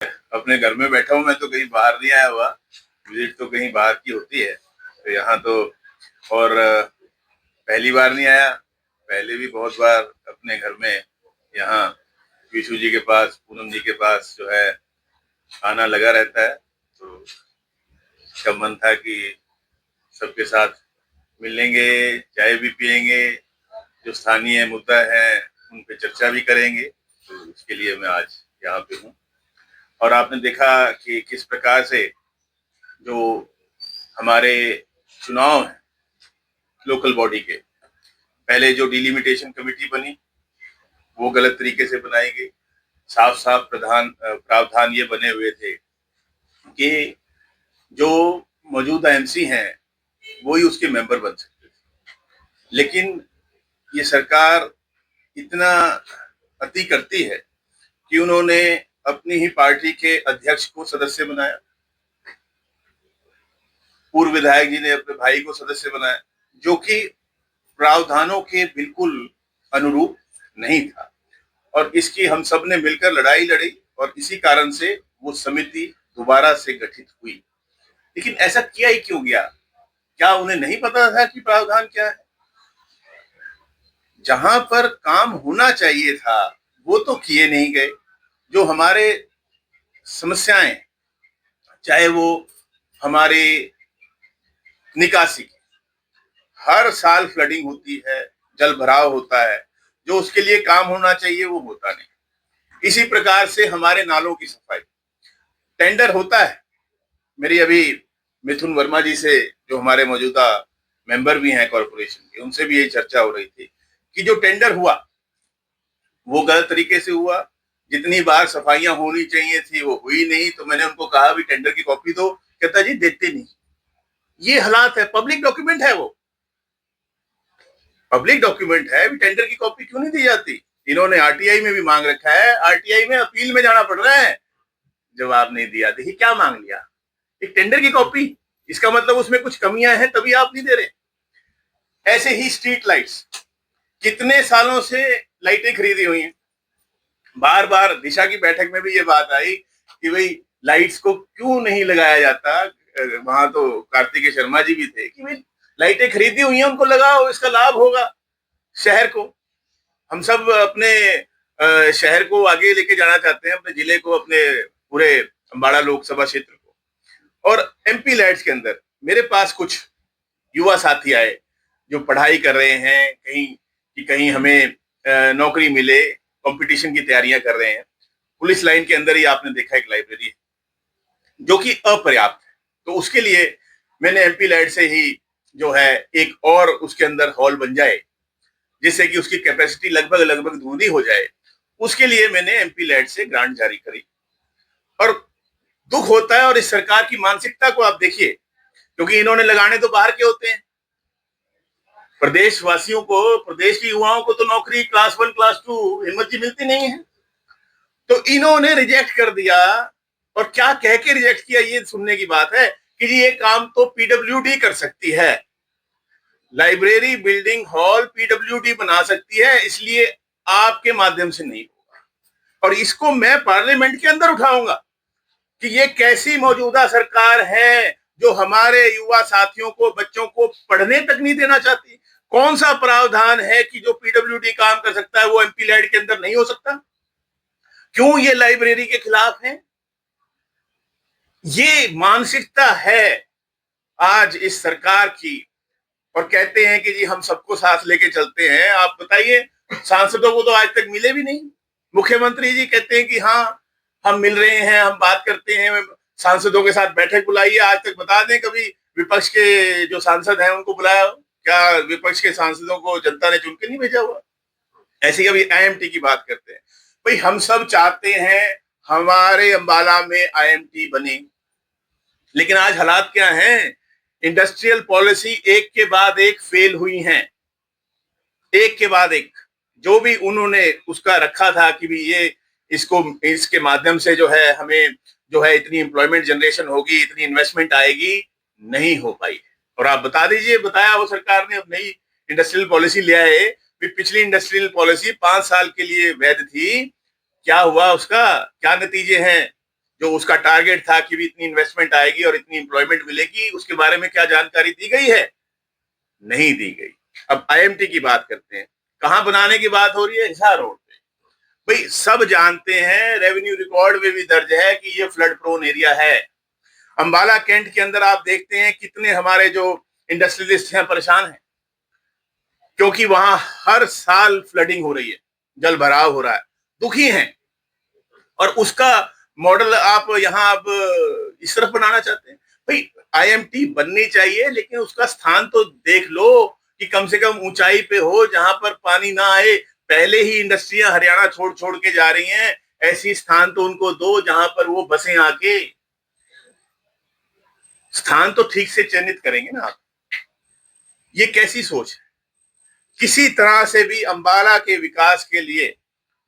अपने घर में बैठा हूँ। मैं तो कहीं बाहर नहीं आया हुआ। विजिट तो कहीं बाहर की होती है, तो यहाँ तो और पहली बार नहीं आया। पहले भी बहुत बार अपने घर में यहाँ विशु जी के पास, पूनम जी के पास जो है आना लगा रहता है। तो इसका मन था कि सबके साथ मिलेंगे, चाय भी पियेंगे, जो स्थानीय मुद्दा है उन पे चर्चा भी करेंगे। तो इसके लिए मैं आज यहाँ पे हूँ। और आपने देखा कि किस प्रकार से जो हमारे चुनाव हैं लोकल बॉडी के, पहले जो डिलिमिटेशन कमेटी बनी वो गलत तरीके से बनाई गई। साफ साफ प्रावधान ये बने हुए थे कि जो मौजूदा एमसी हैं वो ही उसके मेंबर बन सकते थे। लेकिन ये सरकार इतना अति करती है कि उन्होंने अपनी ही पार्टी के अध्यक्ष को सदस्य बनाया, पूर्व विधायक जी ने अपने भाई को सदस्य बनाया, जो कि प्रावधानों के बिल्कुल अनुरूप नहीं था। और इसकी हम सब ने मिलकर लड़ाई लड़ी और इसी कारण से वो समिति दोबारा से गठित हुई। लेकिन ऐसा किया ही क्यों गया? क्या उन्हें नहीं पता था कि प्रावधान क्या है? जहां पर काम होना चाहिए था वो तो किए नहीं गए। जो हमारे समस्याएं, चाहे वो हमारे निकासी की, हर साल फ्लडिंग होती है, जल भराव होता है, जो उसके लिए काम होना चाहिए वो होता नहीं। इसी प्रकार से हमारे नालों की सफाई, टेंडर होता है। मेरी अभी मिथुन वर्मा जी से, जो हमारे मौजूदा मेंबर भी हैं कॉरपोरेशन के, उनसे भी यही चर्चा हो रही थी कि जो टेंडर हुआ वो गलत तरीके से हुआ। जितनी बार सफाइयां होनी चाहिए थी वो हुई नहीं। तो मैंने उनको कहा भी टेंडर की कॉपी दो, कहता जी देते नहीं। ये हालात है, पब्लिक डॉक्यूमेंट है, वो पब्लिक डॉक्यूमेंट है, टेंडर की कॉपी क्यों नहीं दी जाती? इन्होंने आरटीआई में भी मांग रखा है, आरटीआई में अपील में जाना पड़ रहा है, जवाब नहीं दिया। देखिए क्या मांग लिया, एक टेंडर की कॉपी। इसका मतलब उसमें कुछ कमियां हैं तभी आप नहीं दे रहे। ऐसे ही स्ट्रीट लाइट्स, कितने सालों से लाइटें खरीदी हुई हैं। बार बार दिशा की बैठक में भी ये बात आई कि भाई लाइट्स को क्यों नहीं लगाया जाता। वहां तो कार्तिकेय शर्मा जी भी थे कि भाई लाइटें खरीदी हुई हैं, उनको लगाओ, इसका लाभ होगा शहर को। हम सब अपने शहर को आगे लेके जाना चाहते हैं, अपने जिले को, अपने पूरे अम्बाड़ा लोकसभा क्षेत्र को। और एमपी लैड्स के अंदर मेरे पास कुछ युवा साथी आए जो पढ़ाई कर रहे हैं कहीं कि कहीं हमें नौकरी मिले, कंपटीशन की तैयारियां कर रहे हैं। पुलिस लाइन के अंदर ही आपने देखा एक लाइब्रेरी है जो कि अपर्याप्त है। तो उसके लिए मैंने एमपी लैड से ही जो है एक और उसके अंदर हॉल बन जाए, जिससे कि उसकी कैपेसिटी लगभग लगभग दूनी हो जाए। उसके लिए मैंने एमपी लैड से ग्रांट जारी करी। और दुख होता है, और इस सरकार की मानसिकता को आप देखिए, क्योंकि इन्होंने लगाने तो बाहर के होते हैं। प्रदेशवासियों को, प्रदेश के युवाओं को तो नौकरी क्लास 1 क्लास 2 हिम्मत जी मिलती नहीं है। तो इन्होंने रिजेक्ट कर दिया। और क्या कह के रिजेक्ट किया, ये सुनने की बात है कि जी ये काम तो पीडब्ल्यूडी कर सकती है, लाइब्रेरी बिल्डिंग हॉल पीडब्ल्यूडी बना सकती है, इसलिए आपके माध्यम से नहीं होगा। और इसको मैं पार्लियामेंट के अंदर उठाऊंगा कि ये कैसी मौजूदा सरकार है जो हमारे युवा साथियों को, बच्चों को पढ़ने तक नहीं देना चाहती। कौन सा प्रावधान है कि जो पीडब्ल्यूडी काम कर सकता है वो एमपी लैड के अंदर नहीं हो सकता? क्यों ये लाइब्रेरी के खिलाफ है? ये मानसिकता है आज इस सरकार की। और कहते हैं कि जी हम सबको साथ लेके चलते हैं। आप बताइए, सांसदों को तो आज तक मिले भी नहीं। मुख्यमंत्री जी कहते हैं कि हाँ हम मिल रहे हैं, हम बात करते हैं, सांसदों के साथ बैठक बुलाइए। आज तक बता दें कभी विपक्ष के जो सांसद हैं उनको बुलाया? क्या विपक्ष के सांसदों को जनता ने चुन के नहीं भेजा हुआ? ऐसे कभी आईएमटी की बात करते हैं। भाई हम सब चाहते हैं हमारे अंबाला में आईएमटी बने, लेकिन आज हालात क्या हैं? इंडस्ट्रियल पॉलिसी एक के बाद एक फेल हुई हैं, एक के बाद एक। जो भी उन्होंने उसका रखा था कि भी ये इसको, इसके माध्यम से जो है हमें जो है इतनी एम्प्लॉयमेंट जनरेशन होगी, इतनी इन्वेस्टमेंट आएगी, नहीं हो पाई। और आप बता दीजिए, बताया वो सरकार ने अब नई इंडस्ट्रियल पॉलिसी लिया है। पिछली इंडस्ट्रियल पॉलिसी 5 साल के लिए वैध थी, क्या हुआ उसका, क्या नतीजे हैं? जो उसका टारगेट था कि भी इतनी इन्वेस्टमेंट आएगी और इतनी एम्प्लॉयमेंट मिलेगी, उसके बारे में क्या जानकारी दी गई है? नहीं दी गई। अब आईएमटी की बात करते हैं, कहां बनाने की बात हो रही है? हिसार रोड पे। भाई सब जानते हैं, रेवेन्यू रिकॉर्ड में भी दर्ज है कि ये फ्लड प्रोन एरिया है। अंबाला कैंट के अंदर आप देखते हैं कितने हमारे जो इंडस्ट्रियलिस्ट हैं परेशान हैं, क्योंकि वहां हर साल फ्लडिंग हो रही है, जल भराव हो रहा है, दुखी हैं। और उसका मॉडल आप यहाँ अब इस तरफ बनाना चाहते हैं। भाई आईएमटी बननी चाहिए, लेकिन उसका स्थान तो देख लो कि कम से कम ऊंचाई पे हो, जहां पर पानी ना आए। पहले ही इंडस्ट्रियां हरियाणा छोड़ छोड़ के जा रही हैं, ऐसी स्थान तो उनको दो जहां पर वो बसें आके। स्थान तो ठीक से चयनित करेंगे ना आप। ये कैसी सोच है? किसी तरह से भी अंबाला के विकास के लिए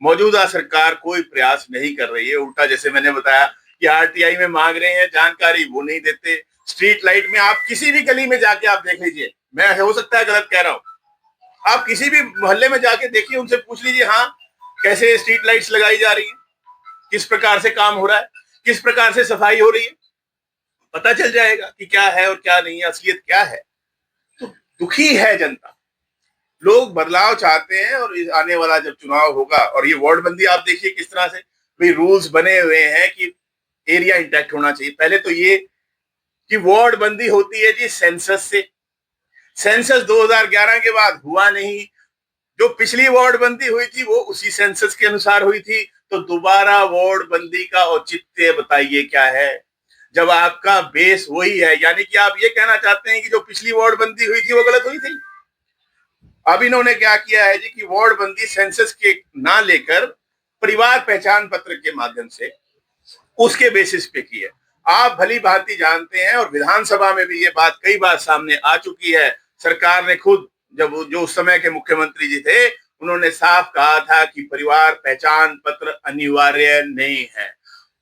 मौजूदा सरकार कोई प्रयास नहीं कर रही है। उल्टा, जैसे मैंने बताया कि आरटीआई में मांग रहे हैं जानकारी, वो नहीं देते। स्ट्रीट लाइट में आप किसी भी गली में जाके आप देख लीजिए, मैं हो सकता है गलत कह रहा हूं, आप किसी भी मोहल्ले में जाके देखिए, उनसे पूछ लीजिए हाँ कैसे स्ट्रीट लाइट्स लगाई जा रही है, किस प्रकार से काम हो रहा है, किस प्रकार से सफाई हो रही है, पता चल जाएगा कि क्या है और क्या नहीं है, असलियत क्या है। तो दुखी है जनता, लोग बदलाव चाहते हैं। और आने वाला जब चुनाव होगा, और ये वार्ड बंदी आप देखिए किस तरह से भाई रूल्स बने हुए हैं कि एरिया इंटैक्ट होना चाहिए। पहले तो ये कि वार्ड बंदी होती है जी सेंसस से, सेंसस 2011 के बाद हुआ नहीं। जो पिछली वार्ड बंदी हुई थी वो उसी सेंसस के अनुसार हुई थी, तो दोबारा वार्ड बंदी का औचित्य बताइए क्या है, जब आपका बेस वही है। यानी कि आप ये कहना चाहते हैं कि जो पिछली वार्ड बंदी हुई थी वो गलत हुई थी। अब इन्होंने क्या किया है जी कि वार्ड बंदी सेंसस के ना लेकर परिवार पहचान पत्र के माध्यम से उसके बेसिस पे की है। आप भली भांति जानते हैं, और विधानसभा में भी ये बात कई बार सामने आ चुकी है। सरकार ने खुद, जब जो उस समय के मुख्यमंत्री जी थे, उन्होंने साफ कहा था कि परिवार पहचान पत्र अनिवार्य नहीं है।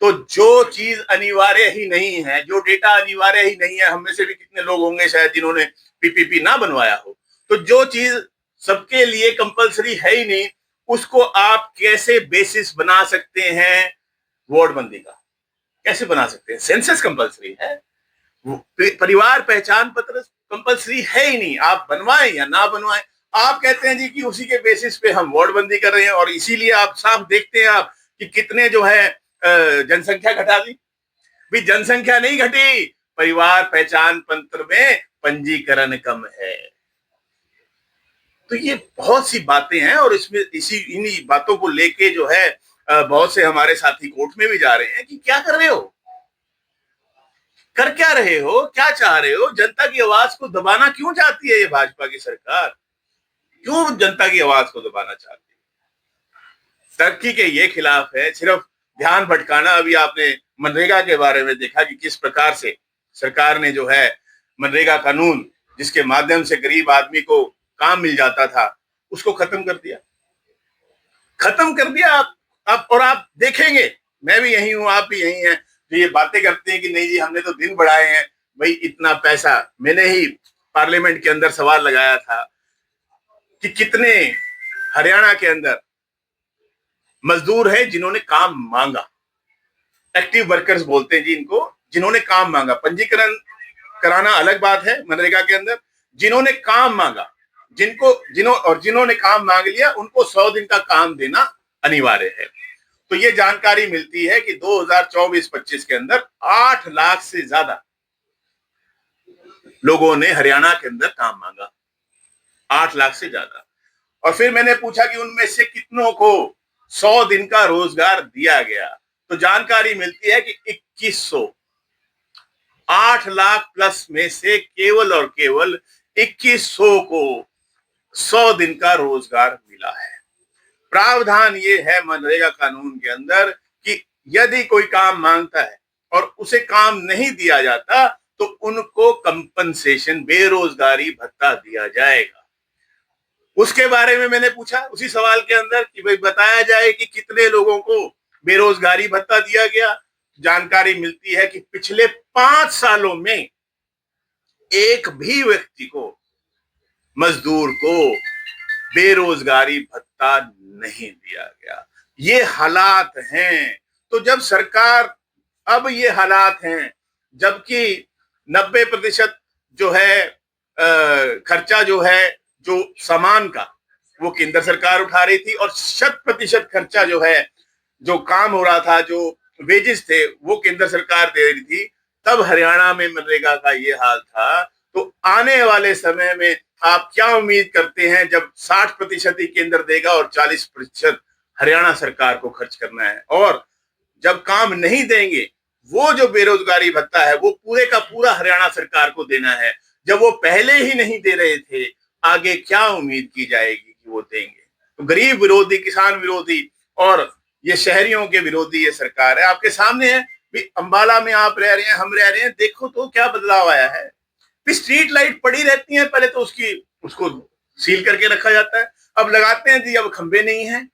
तो जो चीज अनिवार्य ही नहीं है, जो डेटा अनिवार्य ही नहीं है, हम में से भी कितने लोग होंगे शायद जिन्होंने पीपीपी ना बनवाया हो, तो जो चीज सबके लिए कंपलसरी है ही नहीं, उसको आप कैसे बेसिस बना सकते हैं? वार्ड बंदी का कैसे बना सकते हैं? सेंसस कंपलसरी है, परिवार पहचान पत्र कंपलसरी है ही नहीं, आप बनवाएं या ना बनवाएं। आप कहते हैं जी कि उसी के बेसिस पे हम वार्ड बंदी कर रहे हैं, और इसीलिए आप साफ देखते हैं आप कि कितने जो है जनसंख्या घटा दी। भी जनसंख्या नहीं घटी, परिवार पहचान पत्र में पंजीकरण कम है। तो ये बहुत सी बातें हैं, और इसमें इन्हीं बातों को लेके जो है बहुत से हमारे साथी कोर्ट में भी जा रहे हैं कि क्या कर रहे हो, कर क्या रहे हो, क्या चाह रहे हो? जनता की आवाज को दबाना क्यों चाहती है ये भाजपा की सरकार? क्यों जनता की आवाज को दबाना चाहती है? तरक्की के ये खिलाफ है, सिर्फ ध्यान भटकाना। अभी आपने मनरेगा के बारे में देखा कि किस प्रकार से सरकार ने जो है मनरेगा कानून, जिसके माध्यम से गरीब आदमी को काम मिल जाता था, उसको खत्म कर दिया, खत्म कर दिया। आप और आप देखेंगे, मैं भी यही हूं, आप भी यही हैं, तो ये बातें करते हैं कि नहीं जी हमने तो दिन बढ़ाए हैं। भाई इतना पैसा, मैंने ही पार्लियामेंट के अंदर सवाल लगाया था कि कितने हरियाणा के अंदर मजदूर हैं जिन्होंने काम मांगा, एक्टिव वर्कर्स बोलते हैं जी इनको, जिन्होंने काम मांगा। पंजीकरण कराना अलग बात है मनरेगा के अंदर, जिन्होंने काम मांगा, जिन्होंने काम मांग लिया, उनको 100 दिन का काम देना अनिवार्य है। तो ये जानकारी मिलती है कि 2024-25 के अंदर 8 लाख से ज्यादा लोगों ने हरियाणा के अंदर काम मांगा, 8 लाख से ज्यादा। और फिर मैंने पूछा कि उनमें से कितनों को 100 दिन का रोजगार दिया गया, तो जानकारी मिलती है कि 2100, 8 लाख प्लस में से केवल और केवल 2100 को 100 दिन का रोजगार मिला है। प्रावधान ये है मनरेगा कानून के अंदर कि यदि कोई काम मांगता है और उसे काम नहीं दिया जाता, तो उनको कंपनसेशन, बेरोजगारी भत्ता दिया जाएगा। उसके बारे में मैंने पूछा उसी सवाल के अंदर कि भाई बताया जाए कि कितने लोगों को बेरोजगारी भत्ता दिया गया। जानकारी मिलती है कि पिछले 5 सालों में एक भी व्यक्ति को, मजदूर को बेरोजगारी भत्ता नहीं दिया गया। ये हालात हैं। तो जब सरकार अब ये हालात हैं, जबकि 90% जो है खर्चा जो है जो सामान का वो केंद्र सरकार उठा रही थी, और 100% खर्चा जो है जो काम हो रहा था, जो वेजेस थे, वो केंद्र सरकार दे रही थी। तब हरियाणा में मनरेगा का ये हाल था। तो आने वाले समय में आप क्या उम्मीद करते हैं, जब 60% ही केंद्र देगा और 40% हरियाणा सरकार को खर्च करना है, और जब काम नहीं देंगे, वो जो बेरोजगारी भत्ता है वो पूरे का पूरा हरियाणा सरकार को देना है। जब वो पहले ही नहीं दे रहे थे, आगे क्या उम्मीद की जाएगी कि वो देंगे? तो गरीब विरोधी, किसान विरोधी और ये शहरियों के विरोधी ये सरकार है। आपके सामने है भी, अंबाला में आप रह रहे हैं, हम रह रहे हैं, देखो तो क्या बदलाव आया है। स्ट्रीट लाइट पड़ी रहती है, पहले तो उसको सील करके रखा जाता है, अब लगाते हैं जी, अब खंबे नहीं है।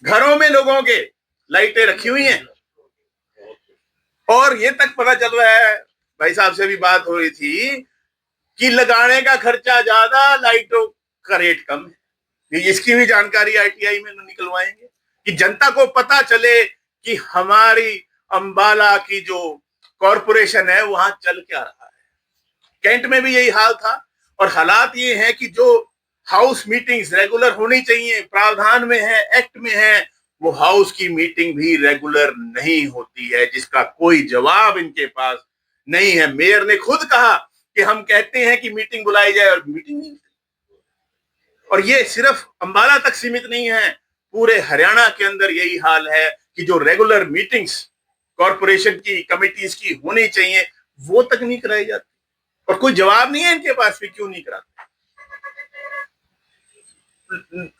घरों में लोगों के लाइटें रखी हुई हैं, और ये तक पता चल रहा है, भाई साहब से भी बात हो रही थी, कि लगाने का खर्चा ज्यादा, लाइटों का रेट कम है। इसकी भी जानकारी आरटीआई में निकलवाएंगे कि जनता को पता चले कि हमारी अंबाला की जो कॉरपोरेशन है वहां चल क्या रहा है। कैंट में भी यही हाल था, और हालात ये हैं कि जो हाउस मीटिंग्स रेगुलर होनी चाहिए, प्रावधान में है, एक्ट में है, वो हाउस की मीटिंग भी रेगुलर नहीं होती है, जिसका कोई जवाब इनके पास नहीं है। मेयर ने खुद कहा कि हम कहते हैं कि मीटिंग बुलाई जाए, और मीटिंग नहीं होती। और ये सिर्फ अंबाला तक सीमित नहीं है, पूरे हरियाणा के अंदर यही हाल है कि जो रेगुलर मीटिंग्स कॉरपोरेशन की, कमिटीज की होनी चाहिए, वो तक नहीं कराई जाती, और कोई जवाब नहीं है इनके पास भी क्यों नहीं कराते।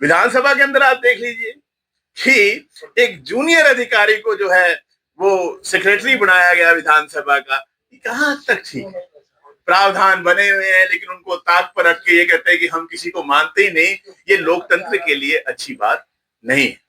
विधानसभा के अंदर आप देख लीजिए कि एक जूनियर अधिकारी को जो है वो सेक्रेटरी बनाया गया विधानसभा का। कहां तक ठीक है? प्रावधान बने हुए हैं, लेकिन उनको ताक पर रख के ये कहते हैं कि हम किसी को मानते ही नहीं। ये लोकतंत्र के लिए अच्छी बात नहीं है।